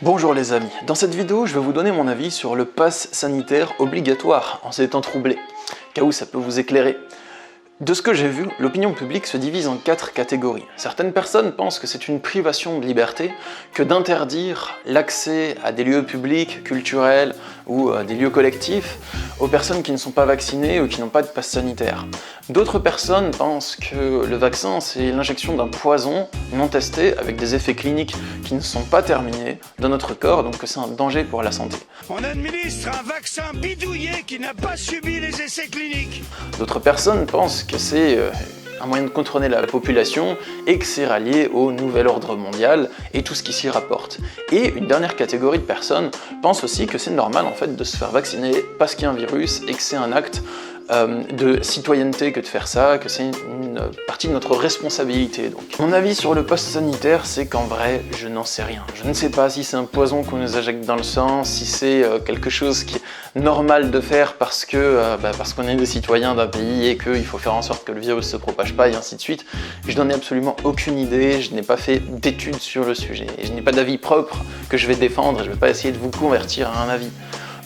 Bonjour les amis, dans cette vidéo je vais vous donner mon avis sur le pass sanitaire obligatoire en ces temps troublés, cas où ça peut vous éclairer. De ce que j'ai vu, l'opinion publique se divise en 4 catégories. Certaines personnes pensent que c'est une privation de liberté que d'interdire l'accès à des lieux publics, culturels ou à des lieux collectifs aux personnes qui ne sont pas vaccinées ou qui n'ont pas de pass sanitaire. D'autres personnes pensent que le vaccin c'est l'injection d'un poison non testé avec des effets cliniques qui ne sont pas terminés dans notre corps, donc que c'est un danger pour la santé. On administre un vaccin bidouillé qui n'a pas subi les essais cliniques. D'autres personnes pensent que c'est un moyen de contrôler la population et que c'est rallié au nouvel ordre mondial et tout ce qui s'y rapporte. Et une dernière catégorie de personnes pense aussi que c'est normal en fait de se faire vacciner parce qu'il y a un virus et que c'est un acte de citoyenneté que de faire ça, que c'est une partie de notre responsabilité. Donc, mon avis sur le pass sanitaire, c'est qu'en vrai, je n'en sais rien. Je ne sais pas si c'est un poison qu'on nous injecte dans le sang, si c'est quelque chose qui est normal de faire parce qu'on est des citoyens d'un pays et qu'il faut faire en sorte que le virus ne se propage pas et ainsi de suite. Je n'en ai absolument aucune idée, je n'ai pas fait d'études sur le sujet. Et je n'ai pas d'avis propre que je vais défendre et je ne vais pas essayer de vous convertir à un avis.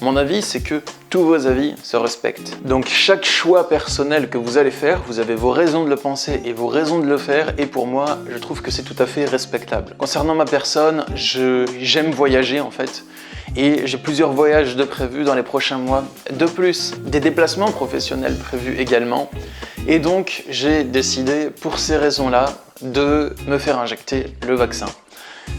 Mon avis, c'est que tous vos avis se respectent. Donc chaque choix personnel que vous allez faire, vous avez vos raisons de le penser et vos raisons de le faire, et pour moi, je trouve que c'est tout à fait respectable. Concernant ma personne, j'aime voyager en fait, et j'ai plusieurs voyages de prévus dans les prochains mois. De plus, des déplacements professionnels prévus également, et donc j'ai décidé, pour ces raisons-là, de me faire injecter le vaccin.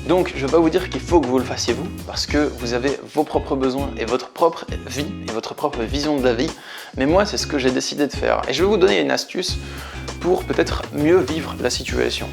Donc je ne vais pas vous dire qu'il faut que vous le fassiez vous, parce que vous avez vos propres besoins et votre propre vie et votre propre vision de la vie, mais moi c'est ce que j'ai décidé de faire. Et je vais vous donner une astuce pour peut-être mieux vivre la situation.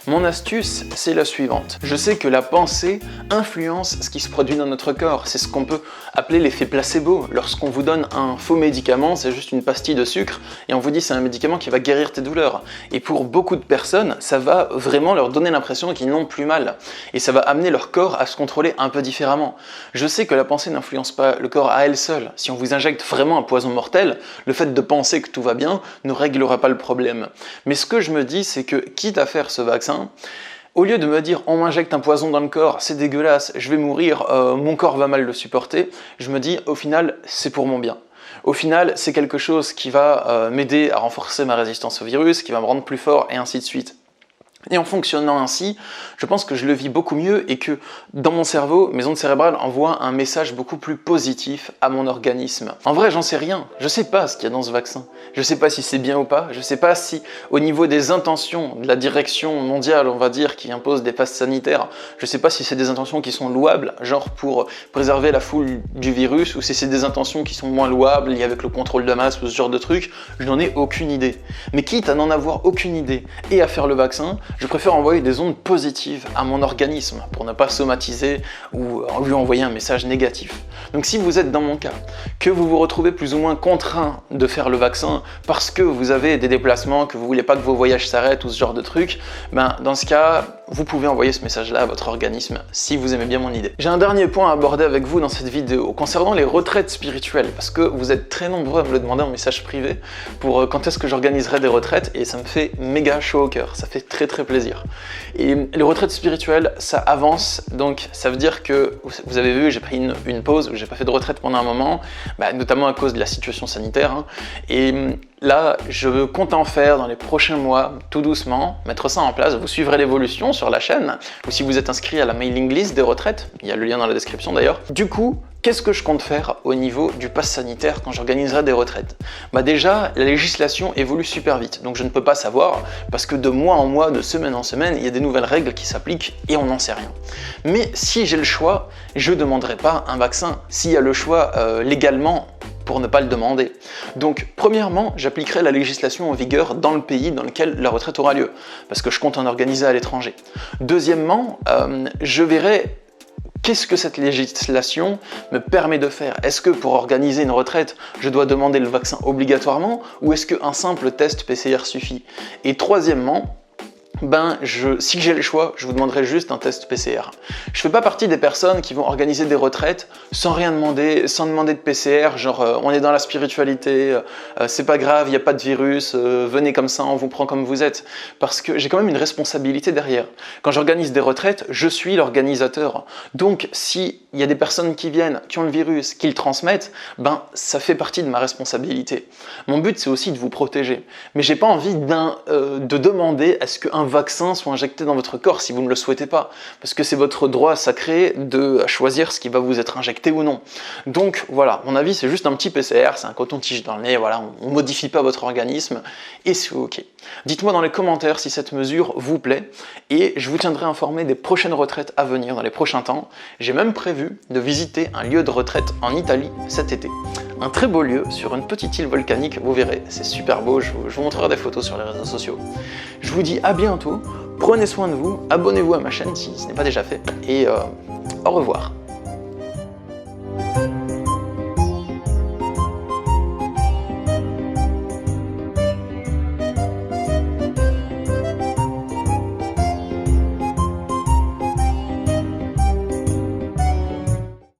Mon astuce, c'est la suivante. Je sais que la pensée influence ce qui se produit dans notre corps. C'est ce qu'on peut appeler l'effet placebo. Lorsqu'on vous donne un faux médicament, c'est juste une pastille de sucre, et on vous dit c'est un médicament qui va guérir tes douleurs. Et pour beaucoup de personnes, ça va vraiment leur donner l'impression qu'ils n'ont plus mal. Et ça va amener leur corps à se contrôler un peu différemment. Je sais que la pensée n'influence pas le corps à elle seule. Si on vous injecte vraiment un poison mortel, le fait de penser que tout va bien ne réglera pas le problème. Mais ce que je me dis, c'est que quitte à faire ce vaccin, au lieu de me dire on m'injecte un poison dans le corps, c'est dégueulasse, je vais mourir, mon corps va mal le supporter, je me dis au final c'est pour mon bien. Au final c'est quelque chose qui va m'aider à renforcer ma résistance au virus, qui va me rendre plus fort et ainsi de suite. Et en fonctionnant ainsi, je pense que je le vis beaucoup mieux et que dans mon cerveau, mes ondes cérébrales envoient un message beaucoup plus positif à mon organisme. En vrai, j'en sais rien. Je sais pas ce qu'il y a dans ce vaccin. Je sais pas si c'est bien ou pas. Je sais pas si, au niveau des intentions de la direction mondiale, on va dire, qui impose des passes sanitaires, je sais pas si c'est des intentions qui sont louables, genre pour préserver la foule du virus, ou si c'est des intentions qui sont moins louables, liées avec le contrôle de masse ou ce genre de trucs. Je n'en ai aucune idée. Mais quitte à n'en avoir aucune idée et à faire le vaccin, je préfère envoyer des ondes positives à mon organisme pour ne pas somatiser ou lui envoyer un message négatif. Donc si vous êtes dans mon cas, que vous vous retrouvez plus ou moins contraint de faire le vaccin parce que vous avez des déplacements, que vous voulez pas que vos voyages s'arrêtent ou ce genre de trucs, dans ce cas, vous pouvez envoyer ce message-là à votre organisme si vous aimez bien mon idée. J'ai un dernier point à aborder avec vous dans cette vidéo concernant les retraites spirituelles, parce que vous êtes très nombreux à me le demander en message privé pour quand est-ce que j'organiserai des retraites, et ça me fait méga chaud au cœur, ça fait très plaisir. Et les retraites spirituelles, ça avance, donc ça veut dire que, vous avez vu, j'ai pris une pause, où j'ai pas fait de retraite pendant un moment, notamment à cause de la situation sanitaire, et là, je compte en faire dans les prochains mois, tout doucement, mettre ça en place. Vous suivrez l'évolution sur la chaîne, ou si vous êtes inscrit à la mailing list des retraites, il y a le lien dans la description d'ailleurs. Du coup, qu'est-ce que je compte faire au niveau du pass sanitaire quand j'organiserai des retraites? Déjà, la législation évolue super vite, donc je ne peux pas savoir, parce que de mois en mois, de semaine en semaine, il y a des nouvelles règles qui s'appliquent et on n'en sait rien. Mais si j'ai le choix, je ne demanderai pas un vaccin. S'il y a le choix légalement, pour ne pas le demander. Donc, premièrement, j'appliquerai la législation en vigueur dans le pays dans lequel la retraite aura lieu, parce que je compte en organiser à l'étranger. Deuxièmement, je verrai qu'est-ce que cette législation me permet de faire. Est-ce que pour organiser une retraite, je dois demander le vaccin obligatoirement, ou est-ce qu'un simple test PCR suffit? Et troisièmement, si j'ai le choix, je vous demanderai juste un test PCR. Je fais pas partie des personnes qui vont organiser des retraites sans rien demander, sans demander de PCR, genre on est dans la spiritualité, c'est pas grave, il n'y a pas de virus, venez comme ça, on vous prend comme vous êtes. Parce que j'ai quand même une responsabilité derrière. Quand j'organise des retraites, je suis l'organisateur. Donc s'il y a des personnes qui viennent, qui ont le virus, qui le transmettent, ça fait partie de ma responsabilité. Mon but c'est aussi de vous protéger. Mais j'ai pas envie de demander à ce qu'un vaccin soit injecté dans votre corps si vous ne le souhaitez pas, parce que c'est votre droit sacré de choisir ce qui va vous être injecté ou non. Donc voilà, mon avis c'est juste un petit PCR, c'est un coton-tige dans le nez, voilà, on ne modifie pas votre organisme et c'est ok. Dites-moi dans les commentaires si cette mesure vous plaît et je vous tiendrai informé des prochaines retraites à venir dans les prochains temps. J'ai même prévu de visiter un lieu de retraite en Italie cet été. Un très beau lieu sur une petite île volcanique, vous verrez, c'est super beau, je vous montrerai des photos sur les réseaux sociaux. Je vous dis à bientôt, prenez soin de vous, abonnez-vous à ma chaîne si ce n'est pas déjà fait, et au revoir.